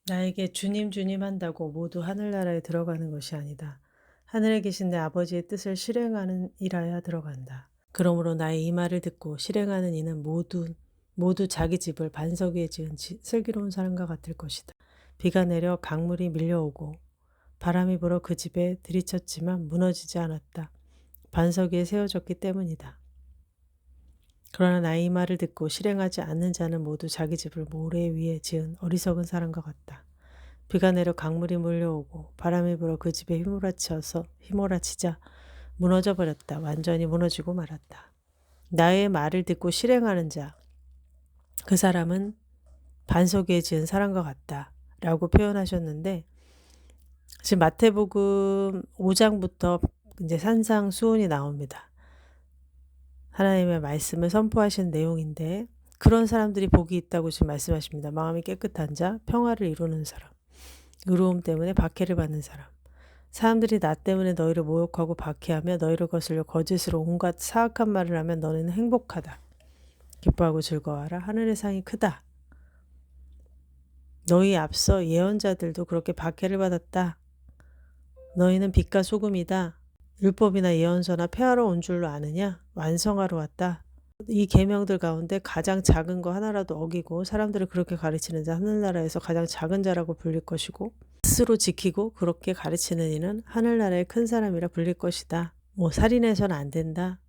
나에게 주님 주님 한다고 모두 하늘나라에 들어가는 것이 아니다. 하늘에 계신 내 아버지의 뜻을 실행하는 이라야 들어간다. 그러므로 나의 이 말을 듣고 실행하는 이는 모두 자기 집을 반석 위에 지은 슬기로운 사람과 같을 것이다. 비가 내려 강물이 밀려오고 바람이 불어 그 집에 들이쳤지만 무너지지 않았다. 반석 위에 세워졌기 때문이다. 그러나 나의 이 말을 듣고 실행하지 않는 자는 모두 자기 집을 모래 위에 지은 어리석은 사람과 같다. 비가 내려 강물이 몰려오고 바람이 불어 그 집에 휘몰아치자 무너져 버렸다. 완전히 무너지고 말았다. 나의 말을 듣고 실행하는 자, 그 사람은 반석 위에 지은 사람과 같다. 라고 표현하셨는데, 지금 마태복음 5장부터 이제 산상수훈이 나옵니다. 하나님의 말씀을 선포하시는 내용인데, 그런 사람들이 복이 있다고 지금 말씀하십니다. 마음이 깨끗한 자, 평화를 이루는 사람, 의로움 때문에 박해를 받는 사람. 사람들이 나 때문에 너희를 모욕하고 박해하며 너희를 거슬려 거짓으로 온갖 사악한 말을 하면 너희는 행복하다. 기뻐하고 즐거워하라. 하늘의 상이 크다. 너희 앞서 예언자들도 그렇게 박해를 받았다. 너희는 빛과 소금이다. 율법이나 예언서나 폐하러 온 줄로 아느냐? 완성하러 왔다. 이 계명들 가운데 가장 작은 거 하나라도 어기고 사람들을 그렇게 가르치는 자 하늘나라에서 가장 작은 자라고 불릴 것이고 스스로 지키고 그렇게 가르치는 이는 하늘나라의 큰 사람이라 불릴 것이다. 살인해서는 안 된다.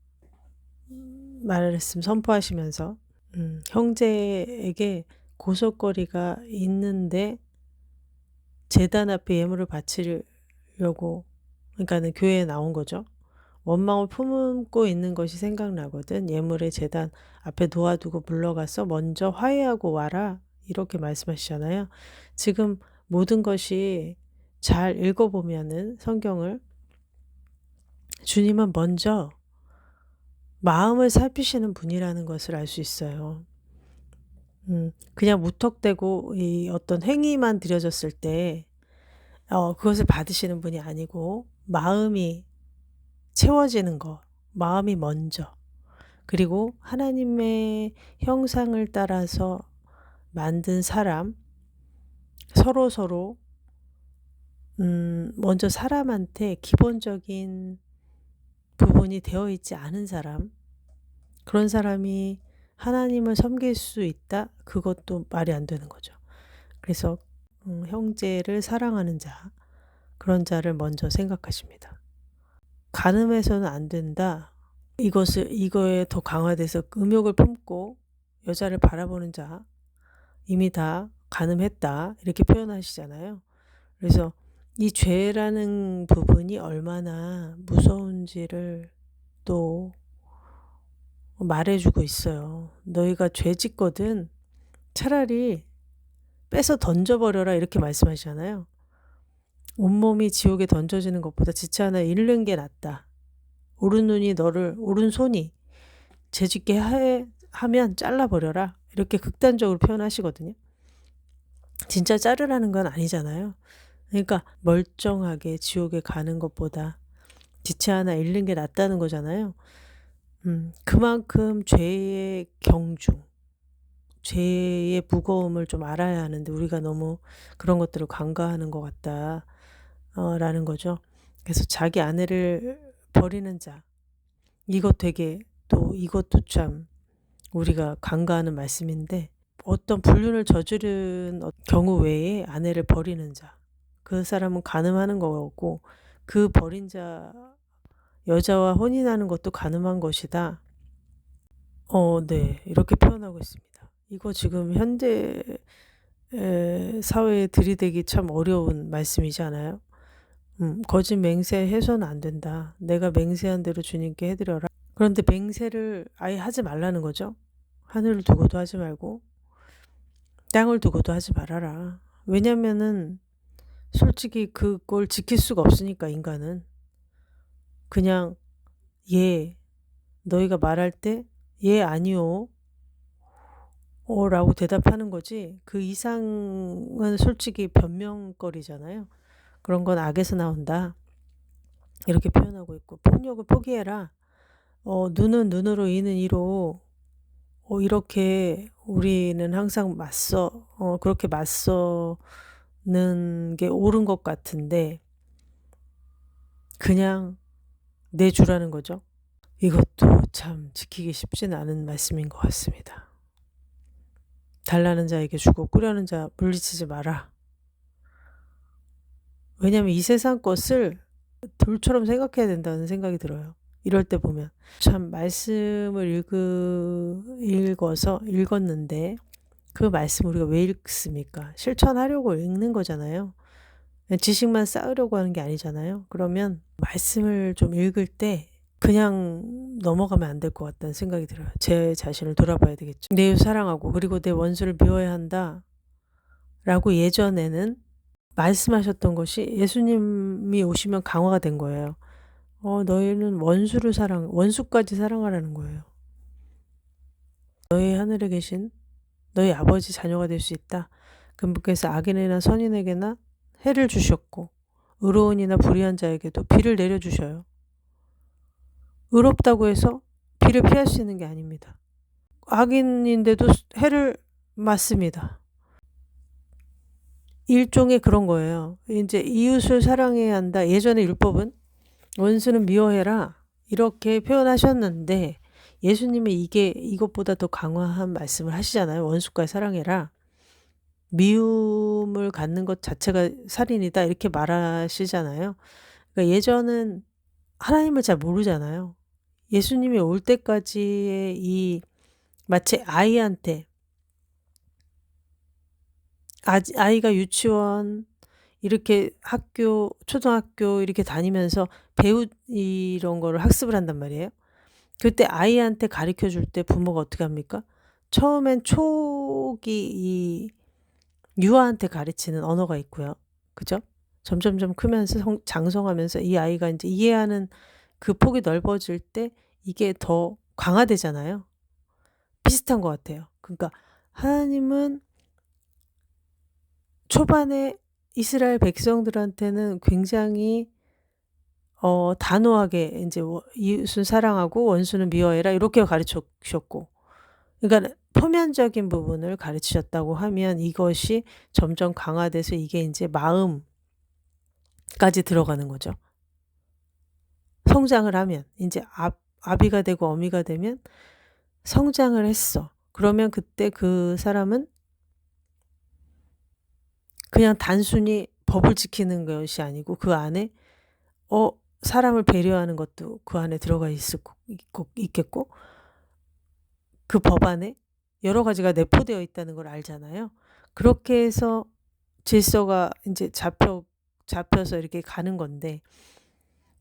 말씀 선포하시면서 형제에게 고속거리가 있는데 제단 앞에 예물을 바치려고 그러니까는 교회에 나온 거죠. 원망을 품고 있는 것이 생각나거든. 예물의 제단 앞에 놓아두고 물러가서 먼저 화해하고 와라. 이렇게 말씀하시잖아요. 지금 모든 것이 잘 읽어보면은 성경을 주님은 먼저 마음을 살피시는 분이라는 것을 알 수 있어요. 그냥 무턱대고 이 어떤 행위만 드려졌을 때 그것을 받으시는 분이 아니고 마음이 채워지는 거, 마음이 먼저. 그리고 하나님의 형상을 따라서 만든 사람, 서로서로 먼저 사람한테 기본적인 부분이 되어 있지 않은 사람, 그런 사람이 하나님을 섬길 수 있다? 그것도 말이 안 되는 거죠. 그래서 형제를 사랑하는 자, 그런 자를 먼저 생각하십니다. 간음해서는 안 된다. 이거에 더 강화돼서 음욕을 품고 여자를 바라보는 자, 이미 다 간음했다. 이렇게 표현하시잖아요. 그래서 이 죄라는 부분이 얼마나 무서운지를 또 말해주고 있어요. 너희가 죄 짓거든 차라리 빼서 던져버려라 이렇게 말씀하시잖아요. 온몸이 지옥에 던져지는 것보다 지체 하나 잃는 게 낫다. 오른손이 죄짓게 하면 잘라버려라. 이렇게 극단적으로 표현하시거든요. 진짜 자르라는 건 아니잖아요. 그러니까 멀쩡하게 지옥에 가는 것보다 지체 하나 잃는 게 낫다는 거잖아요. 그만큼 죄의 경중, 죄의 무거움을 좀 알아야 하는데 우리가 너무 그런 것들을 간과하는 것 같다. 라는 거죠. 그래서 자기 아내를 버리는 자. 이것도 참 우리가 간과하는 말씀인데 어떤 불륜을 저지른 경우 외에 아내를 버리는 자. 그 사람은 간음하는 거고 그 버린 여자와 혼인하는 것도 간음한 것이다. 네. 이렇게 표현하고 있습니다. 이거 지금 현대 사회에 들이대기 참 어려운 말씀이지 않아요? 거짓 맹세해서는 안 된다. 내가 맹세한 대로 주님께 해드려라. 그런데 맹세를 아예 하지 말라는 거죠. 하늘을 두고도 하지 말고 땅을 두고도 하지 말아라. 왜냐면은 솔직히 그걸 지킬 수가 없으니까 인간은. 그냥 예, 너희가 말할 때 예, 아니요. 라고 대답하는 거지. 그 이상은 솔직히 변명거리잖아요. 그런 건 악에서 나온다. 이렇게 표현하고 있고 폭력을 포기해라. 눈은 눈으로 이는 이로 이렇게 우리는 항상 그렇게 맞서 게 옳은 것 같은데 그냥 내주라는 거죠. 이것도 참 지키기 쉽지는 않은 말씀인 것 같습니다. 달라는 자에게 주고 꾸려는 자 물리치지 마라. 왜냐하면 이 세상 것을 돌처럼 생각해야 된다는 생각이 들어요. 이럴 때 보면 참 말씀을 읽었는데 그 말씀 우리가 왜 읽습니까? 실천하려고 읽는 거잖아요. 지식만 쌓으려고 하는 게 아니잖아요. 그러면 말씀을 좀 읽을 때 그냥 넘어가면 안 될 것 같다는 생각이 들어요. 제 자신을 돌아봐야 되겠죠. 내 이웃 사랑하고 그리고 내 원수를 미워야 한다 라고 예전에는 말씀하셨던 것이 예수님이 오시면 강화가 된 거예요. 너희는 원수까지 사랑하라는 거예요. 너희 하늘에 계신 너희 아버지 자녀가 될 수 있다. 그분께서 악인이나 선인에게나 해를 주셨고 의로운이나 불의한 자에게도 비를 내려주셔요. 의롭다고 해서 비를 피할 수 있는 게 아닙니다. 악인인데도 해를 맞습니다. 일종의 그런 거예요. 이제 이웃을 사랑해야 한다. 예전에 율법은 원수는 미워해라 이렇게 표현하셨는데 예수님이 이것보다 더 강화한 말씀을 하시잖아요. 원수까지 사랑해라. 미움을 갖는 것 자체가 살인이다 이렇게 말하시잖아요. 그러니까 예전은 하나님을 잘 모르잖아요. 예수님이 올 때까지의 마치 아이한테 아이가 유치원 이렇게 초등학교 이렇게 다니면서 이런 거를 학습을 한단 말이에요. 그때 아이한테 가르쳐 줄 때 부모가 어떻게 합니까? 처음엔 초기 유아한테 가르치는 언어가 있고요. 그죠? 점점점 크면서 장성하면서 이 아이가 이제 이해하는 그 폭이 넓어질 때 이게 더 강화되잖아요. 비슷한 것 같아요. 그러니까 하나님은 초반에 이스라엘 백성들한테는 굉장히 단호하게 이제 이웃은 사랑하고 원수는 미워해라 이렇게 가르치셨고, 그러니까 표면적인 부분을 가르치셨다고 하면 이것이 점점 강화돼서 이게 이제 마음까지 들어가는 거죠. 성장을 하면 이제 아비가 되고 어미가 되면 성장을 했어. 그러면 그때 그 사람은 그냥 단순히 법을 지키는 것이 아니고 그 안에 사람을 배려하는 것도 그 안에 들어가 있겠고 그 법 안에 여러 가지가 내포되어 있다는 걸 알잖아요. 그렇게 해서 질서가 이제 잡혀서 이렇게 가는 건데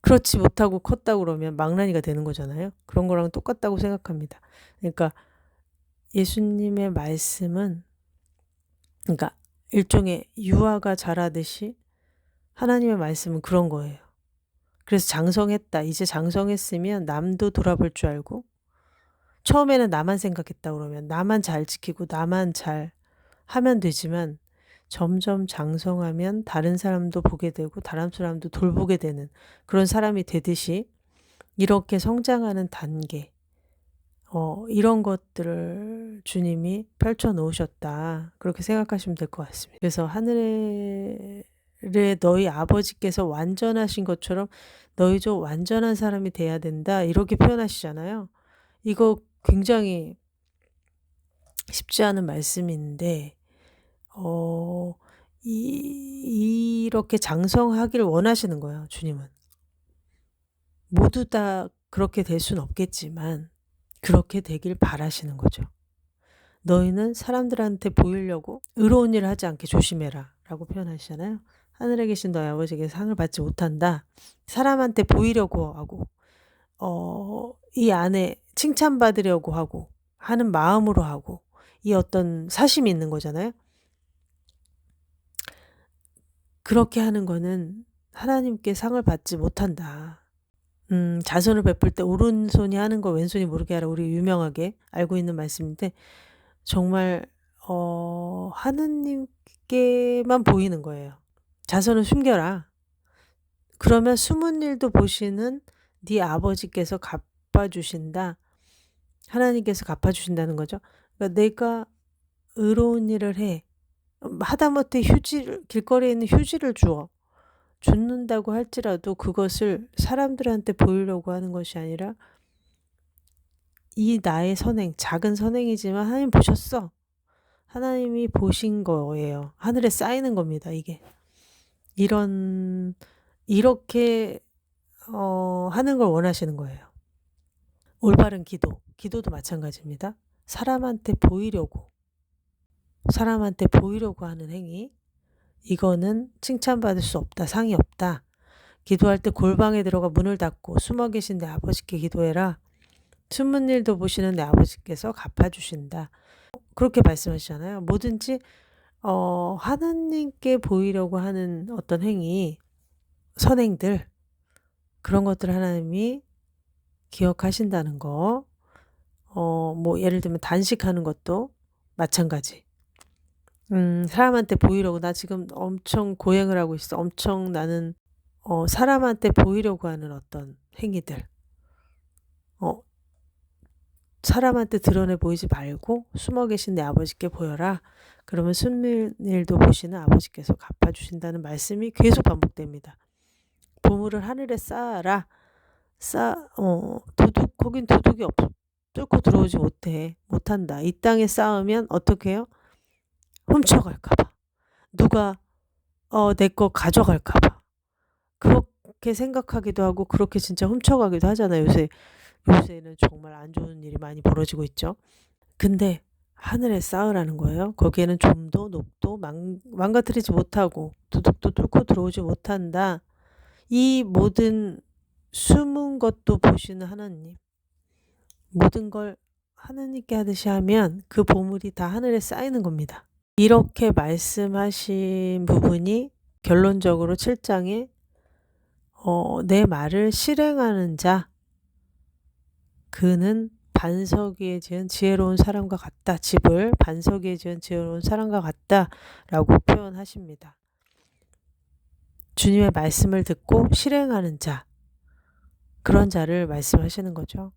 그렇지 못하고 컸다고 그러면 망나니가 되는 거잖아요. 그런 거랑 똑같다고 생각합니다. 그러니까 예수님의 말씀은 그러니까 일종의 유아가 자라듯이 하나님의 말씀은 그런 거예요. 그래서 장성했다. 이제 장성했으면 남도 돌아볼 줄 알고 처음에는 나만 생각했다 그러면 나만 잘 지키고 나만 잘 하면 되지만 점점 장성하면 다른 사람도 보게 되고 다른 사람도 돌보게 되는 그런 사람이 되듯이 이렇게 성장하는 단계 이런 것들을 주님이 펼쳐 놓으셨다. 그렇게 생각하시면 될 것 같습니다. 그래서 하늘에 너희 아버지께서 완전하신 것처럼 너희도 완전한 사람이 돼야 된다. 이렇게 표현하시잖아요. 이거 굉장히 쉽지 않은 말씀인데 이렇게 장성하기를 원하시는 거예요. 주님은. 모두 다 그렇게 될 수는 없겠지만 그렇게 되길 바라시는 거죠. 너희는 사람들한테 보이려고 의로운 일을 하지 않게 조심해라 라고 표현하시잖아요. 하늘에 계신 너희 아버지에게 상을 받지 못한다. 사람한테 보이려고 하고 이 안에 칭찬받으려고 하고 하는 마음으로 하고 이 어떤 사심이 있는 거잖아요. 그렇게 하는 거는 하나님께 상을 받지 못한다. 자선을 베풀 때 오른손이 하는 거 왼손이 모르게 하라 우리 유명하게 알고 있는 말씀인데 정말 하느님께만 보이는 거예요. 자선을 숨겨라. 그러면 숨은 일도 보시는 네 아버지께서 갚아주신다. 하나님께서 갚아주신다는 거죠. 그러니까 내가 의로운 일을 해. 하다못해 길거리에 있는 휴지를 줍는다고 할지라도 그것을 사람들한테 보이려고 하는 것이 아니라 이 나의 선행, 작은 선행이지만 하나님 보셨어. 하나님이 보신 거예요. 하늘에 쌓이는 겁니다, 이게. 이렇게 하는 걸 원하시는 거예요. 올바른 기도도 마찬가지입니다. 사람한테 보이려고 하는 행위, 이거는 칭찬받을 수 없다, 상이 없다. 기도할 때 골방에 들어가 문을 닫고 숨어 계신 내 아버지께 기도해라. 숨은 일도 보시는 내 아버지께서 갚아주신다. 그렇게 말씀하시잖아요. 뭐든지 하나님께 보이려고 하는 어떤 행위, 선행들, 그런 것들 하나님이 기억하신다는 거. 뭐 예를 들면 단식하는 것도 마찬가지. 사람한테 보이려고 나 지금 엄청 고행을 하고 있어. 엄청 나는 사람한테 보이려고 하는 어떤 행위들. 사람한테 드러내 보이지 말고 숨어 계신 내 아버지께 보여라. 그러면 숨는 일도 보시는 아버지께서 갚아주신다는 말씀이 계속 반복됩니다. 보물을 하늘에 쌓아라. 거긴 도둑이 뚫고 들어오지 못한다. 이 땅에 쌓으면 어떻게 해요? 훔쳐갈까 봐. 누가 내 거 가져갈까 봐. 그렇게 생각하기도 하고 그렇게 진짜 훔쳐가기도 하잖아요. 요새는 정말 안 좋은 일이 많이 벌어지고 있죠. 근데 하늘에 쌓으라는 거예요. 거기에는 좀도 녹도 망가뜨리지 못하고 도둑도 뚫고 들어오지 못한다. 이 모든 숨은 것도 보시는 하나님. 모든 걸 하나님께 하듯이 하면 그 보물이 다 하늘에 쌓이는 겁니다. 이렇게 말씀하신 부분이 결론적으로 7장에 내 말을 실행하는 자, 그는 반석 위에 지은 지혜로운 사람과 같다. 집을 반석 위에 지은 지혜로운 사람과 같다라고 표현하십니다. 주님의 말씀을 듣고 실행하는 자, 그런 자를 말씀하시는 거죠.